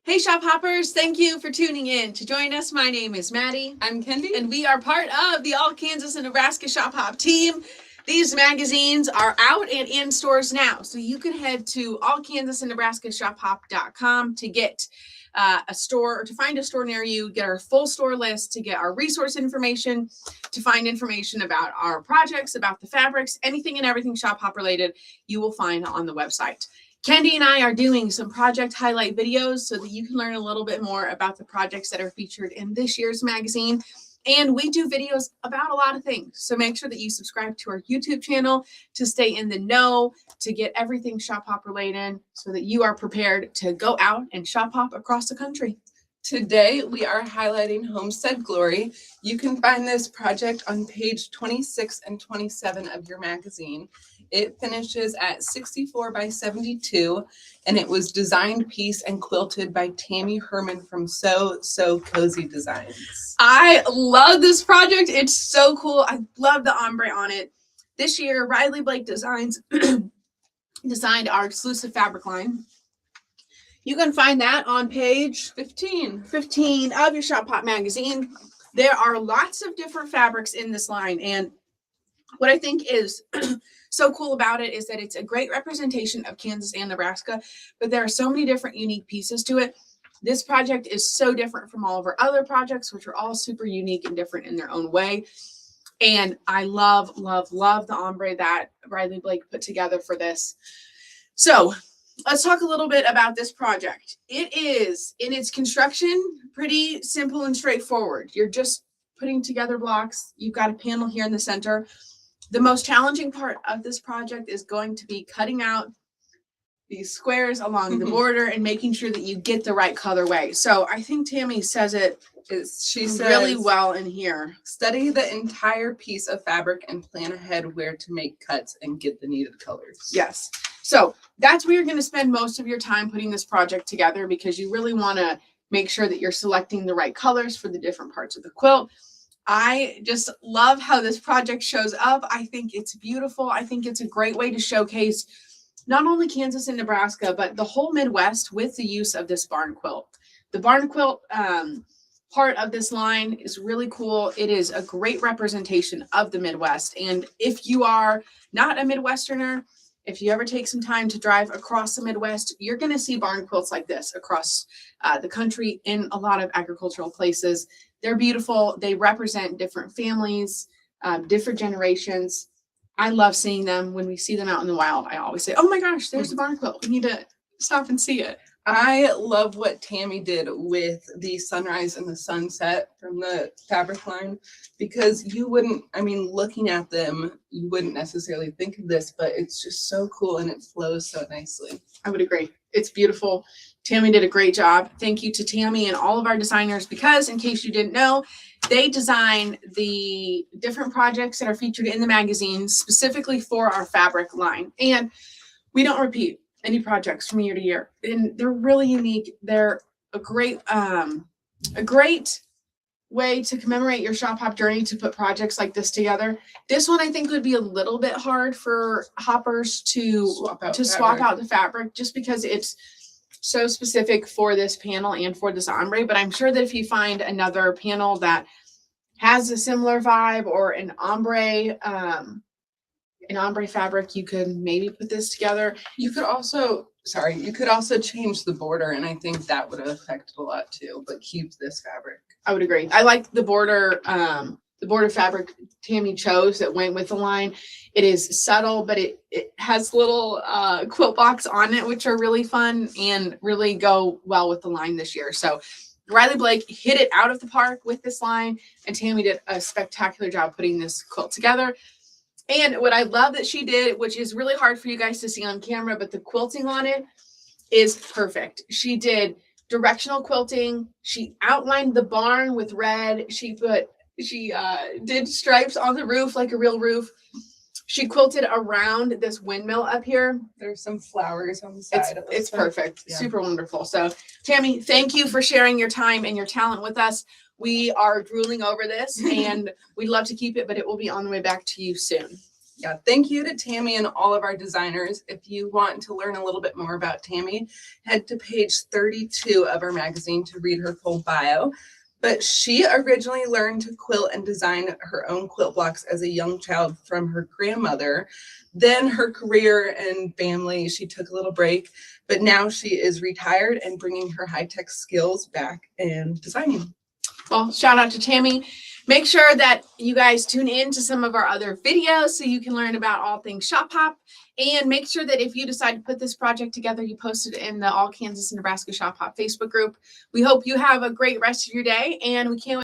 Hey Shop Hoppers, thank you for tuning in to join us. My name is Maddie. I'm Kendi. And we are part of the All Kansas and Nebraska Shop Hop team. These magazines are out and in stores now. So you can head to allkansasandnebraskashophop.com to get a store or to find a store near you, get our full store list, to get our resource information, to find information about our projects, about the fabrics, anything and everything Shop Hop related, you will find on the website. Kendi and I are doing some project highlight videos so that you can learn a little bit more about the projects that are featured in this year's magazine. And we do videos about a lot of things. So make sure that you subscribe to our YouTube channel to stay in the know, to get everything Shop Hop related so that you are prepared to go out and shop hop across the country. Today, we are highlighting Homestead Glory. You can find this project on page 26 and 27 of your magazine. It finishes at 64 by 72, and it was designed piece and quilted by Tammy Herman from So Cozy Designs. I love this project. It's so cool. I love the ombre on it. This year, Riley Blake Designs designed our exclusive fabric line. You can find that on page 15 of your Shop Hop magazine. There are lots of different fabrics in this line. And what I think is so cool about it is that it's a great representation of Kansas and Nebraska, but there are so many different unique pieces to it. This project is so different from all of our other projects, which are all super unique and different in their own way. And I love, love, love the ombre that Riley Blake put together for this. So let's talk a little bit about this project. It is, in its construction, pretty simple and straightforward. You're just putting together blocks. You've got a panel here in the center. The most challenging part of this project is going to be cutting out these squares along the border and making sure that you get the right colorway. So I think Tammy says it She says really well in here. Study the entire piece of fabric and plan ahead where to make cuts and get the needed colors. Yes. So that's where you're going to spend most of your time putting this project together, because you really want to make sure that you're selecting the right colors for the different parts of the quilt. I just love how this project shows up. I think it's beautiful. I think it's a great way to showcase not only Kansas and Nebraska, but the whole Midwest with the use of this barn quilt. The barn quilt part of this line is really cool. It is a great representation of the Midwest. And if you are not a Midwesterner, if you ever take some time to drive across the Midwest, you're going to see barn quilts like this across the country in a lot of agricultural places. They're beautiful. They represent different families, different generations. I love seeing them. When we see them out in the wild, I always say, oh my gosh, there's the barn quilt. We need to stop and see it. I love what Tammy did with the sunrise and the sunset from the fabric line, because you wouldn't, I mean, looking at them, you wouldn't necessarily think of this, but it's just so cool and it flows so nicely. I would agree. It's beautiful. Tammy did a great job. Thank you to Tammy and all of our designers, because in case you didn't know, they design the different projects that are featured in the magazine specifically for our fabric line. And we don't repeat any projects from year to year, and they're really unique. They're a great way to commemorate your shop hop journey, to put projects like this together. This one I think would be a little bit hard for hoppers to swap out the fabric, just because it's so specific for this panel and for this ombre. But I'm sure that if you find another panel that has a similar vibe, or an ombre fabric, you could maybe put this together. You could also change the border, and I think that would have affected a lot too, but keep this fabric. I would agree. I like the border fabric Tammy chose that went with the line. It is subtle, but it has little quilt blocks on it, which are really fun and really go well with the line this year. So Riley Blake hit it out of the park with this line, and Tammy did a spectacular job putting this quilt together. And what I love that she did, which is really hard for you guys to see on camera, but the quilting on it is perfect. She did directional quilting. She outlined the barn with red. She did stripes on the roof like a real roof. She quilted around this windmill up here. There's some flowers on the side of it. It's perfect. Yeah. Super wonderful. So Tammy, thank you for sharing your time and your talent with us. We are drooling over this and we'd love to keep it, but it will be on the way back to you soon. Yeah, thank you to Tammy and all of our designers. If you want to learn a little bit more about Tammy, head to page 32 of our magazine to read her full bio. But she originally learned to quilt and design her own quilt blocks as a young child from her grandmother. Then her career and family, she took a little break, but now she is retired and bringing her high-tech skills back in designing. Well, shout out to Tammy. Make sure that you guys tune in to some of our other videos so you can learn about all things Shop Hop. And make sure that if you decide to put this project together, you post it in the All Kansas and Nebraska Shop Hop Facebook group. We hope you have a great rest of your day, and we can't